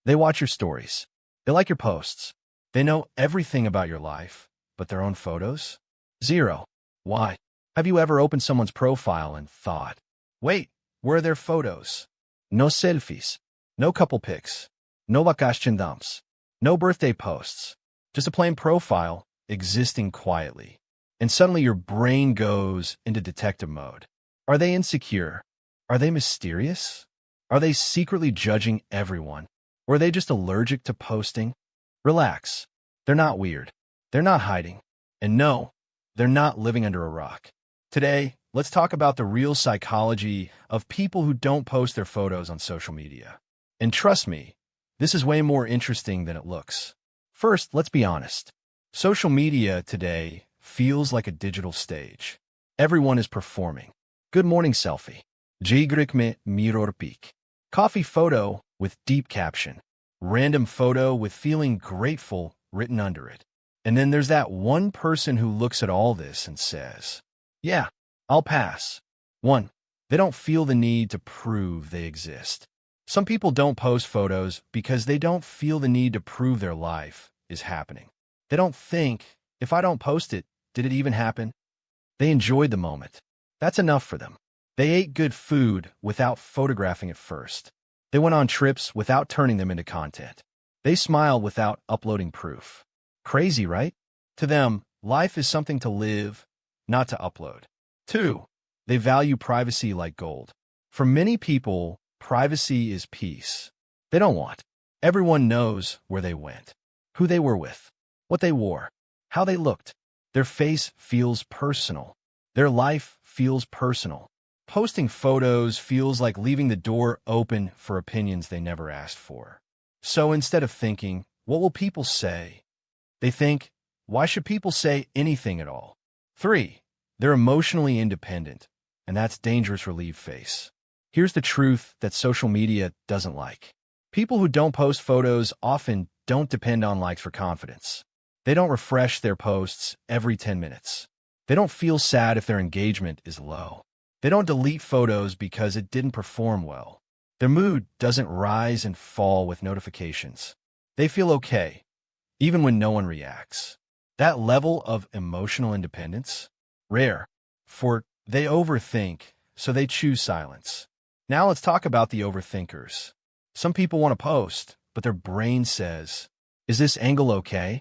They watch your stories. They like your posts. They know everything about your life, but their own photos? Zero. Why? Have you ever opened someone's profile and thought, wait, where are their photos? No selfies. No couple pics. No vacation dumps. No birthday posts. Just a plain profile existing quietly. And suddenly your brain goes into detective mode. Are they insecure? Are they mysterious? Are they secretly judging everyone? Or are they just allergic to posting? Relax. They're not weird. They're not hiding. And no, they're not living under a rock. Today, let's talk about the real psychology of people who don't post their photos on social media. And trust me, this is way more interesting than it looks. First, let's be honest. Social media today feels like a digital stage. Everyone is performing. Good morning selfie. Jigrik me mirror peak. Coffee photo with deep caption. Random photo with feeling grateful written under it. And then there's that one person who looks at all this and says, yeah, I'll pass. 1. They don't feel the need to prove they exist. Some people don't post photos because they don't feel the need to prove their life is happening. They don't think, if I don't post it, did it even happen? They enjoyed the moment. That's enough for them. They ate good food without photographing it first. They went on trips without turning them into content. They smiled without uploading proof. Crazy, right? To them, life is something to live, not to upload. 2. They value privacy like gold. For many people, privacy is peace. They don't want. Everyone knows where they went, who they were with, what they wore, how they looked. Their face feels personal. Their life feels personal. Posting photos feels like leaving the door open for opinions they never asked for. So instead of thinking, what will people say? They think, why should people say anything at all? 3. They're emotionally independent, and that's dangerous for leave face. Here's the truth that social media doesn't like. People who don't post photos often don't depend on likes for confidence. They don't refresh their posts every 10 minutes. They don't feel sad if their engagement is low. They don't delete photos because it didn't perform well. Their mood doesn't rise and fall with notifications. They feel okay, even when no one reacts. That level of emotional independence? Rare. For they overthink, so they choose silence. Now let's talk about the overthinkers. Some people want to post, but their brain says, is this angle okay?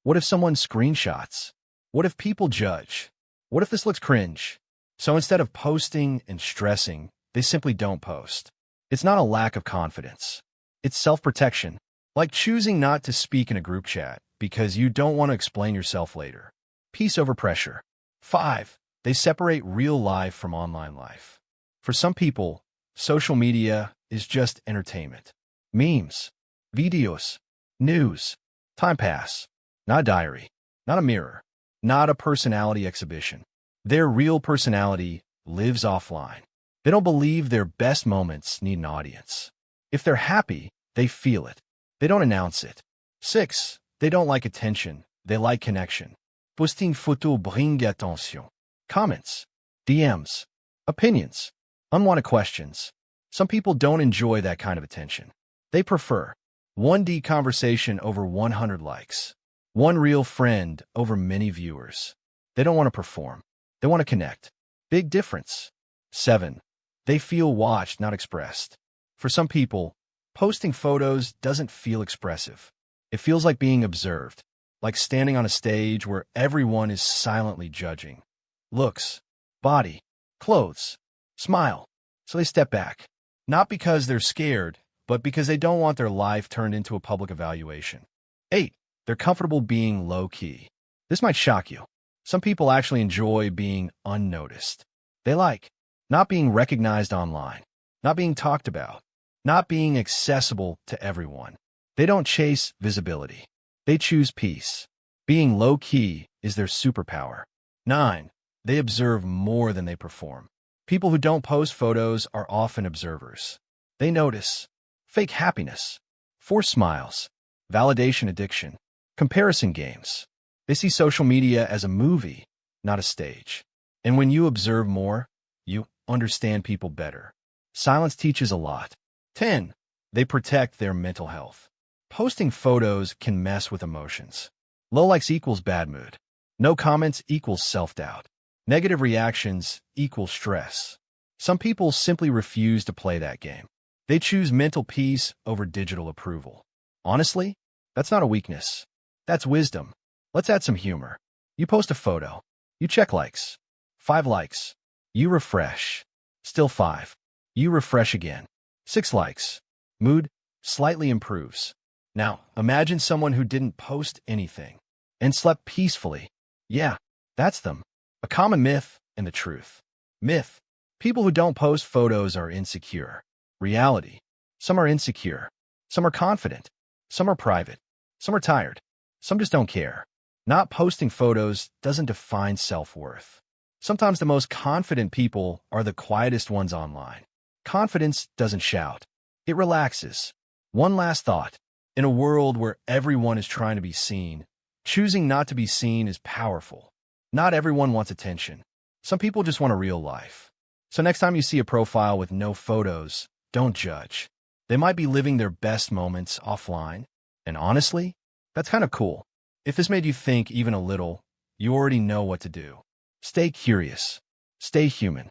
What if someone screenshots? What if people judge? What if this looks cringe? So instead of posting and stressing, they simply don't post. It's not a lack of confidence. It's self-protection, like choosing not to speak in a group chat because you don't want to explain yourself later. Peace over pressure. 5. They separate real life from online life. For some people, social media is just entertainment. Memes, videos, news, time pass. Not a diary, not a mirror, not a personality exhibition. Their real personality lives offline. They don't believe their best moments need an audience. If they're happy, they feel it. They don't announce it. 6. They don't like attention. They like connection. Posting photo bring attention. Comments, DMs, opinions, unwanted questions. Some people don't enjoy that kind of attention. They prefer 1D conversation over 100 likes. One real friend over many viewers. They don't want to perform. They want to connect. Big difference. 7. They feel watched, not expressed. For some people, posting photos doesn't feel expressive. It feels like being observed, like standing on a stage where everyone is silently judging. Looks, body, clothes, smile. So they step back. Not because they're scared, but because they don't want their life turned into a public evaluation. 8. They're comfortable being low-key. This might shock you. Some people actually enjoy being unnoticed. They like not being recognized online, not being talked about, not being accessible to everyone. They don't chase visibility. They choose peace. Being low-key is their superpower. 9. They observe more than they perform. People who don't post photos are often observers. They notice fake happiness, forced smiles, validation addiction, comparison games. They see social media as a movie, not a stage. And when you observe more, you understand people better. Silence teaches a lot. 10. They protect their mental health. Posting photos can mess with emotions. Low likes equals bad mood. No comments equals self-doubt. Negative reactions equals stress. Some people simply refuse to play that game. They choose mental peace over digital approval. Honestly, that's not a weakness. That's wisdom. Let's add some humor. You post a photo. You check likes. 5 likes. You refresh. Still 5. You refresh again. 6 likes. Mood slightly improves. Now, imagine someone who didn't post anything and slept peacefully. Yeah, that's them. A common myth and the truth. Myth. People who don't post photos are insecure. Reality. Some are insecure. Some are confident. Some are private. Some are tired. Some just don't care. Not posting photos doesn't define self-worth. Sometimes the most confident people are the quietest ones online. Confidence doesn't shout. It relaxes. One last thought. In a world where everyone is trying to be seen, choosing not to be seen is powerful. Not everyone wants attention. Some people just want a real life. So next time you see a profile with no photos, don't judge. They might be living their best moments offline. And honestly, that's kind of cool. If this made you think even a little, you already know what to do. Stay curious. Stay human.